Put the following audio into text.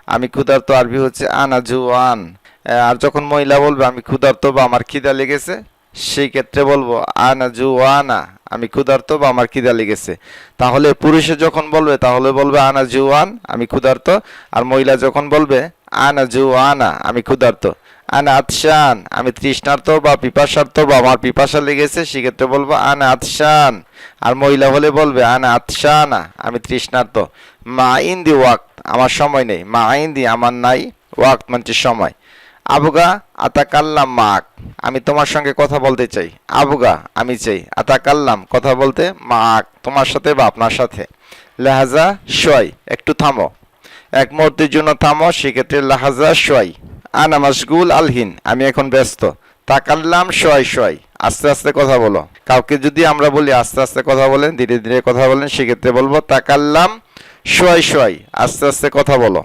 আমি ক্ষুধার্ত আরবি হচ্ছে আনা জুয়ান। আর যখন মহিলা বলবে আমি ক্ষুধার্ত বা আমার খিদা লেগেছে, সেই ক্ষেত্রে বলবো আনা জুয়ানা, আমি ক্ষুধার্ত বা আমার খিদা লেগেছে। তাহলে পুরুষে যখন বলবে তাহলে বলবে আনা জুয়ান, আমি ক্ষুধার্ত। আর মহিলা যখন বলবে আনা জুয়ানা, আমি ক্ষুধার্ত। আনা আতশান, আমি তৃষ্ণার্ত বা পিপাসার্ত বা আমার পিপাসা লেগেছে, সেক্ষেত্রে বলবো আনা আতশান। আর মহিলা হলে বলবে আনা আতশানা, আমি তৃষ্ণার্ত। মা ইন্দি ওয়াক্ত, আমার সময় নেই। মা ইন্দি, আমার নাই। ওয়াক্ত মানে সময়। আবুগা আতাকাল্লাম মাক, আমি তোমার সঙ্গে কথা বলতে চাই। আবুগা, আমি চাই। আতাকাল্লাম, কথা বলতে। মাক, তোমার সাথে বা আপনার সাথে। লাহাজা শয়, একটু থামো, এক মুহূর্তের জন্য থামো, সেক্ষেত্রে লাহাজা শয়। আনা মাশগুল আলহিন, আমি এখন ব্যস্ত। তাকাল্লাম শয় শয়, আস্তে আস্তে কথা বলো। কাউকে যদি আমরা বলি আস্তে আস্তে কথা বলেন, ধীরে ধীরে কথা বলেন, সেক্ষেত্রে বলবো তাকাল্লাম শয় শয়, আস্তে আস্তে কথা বলো।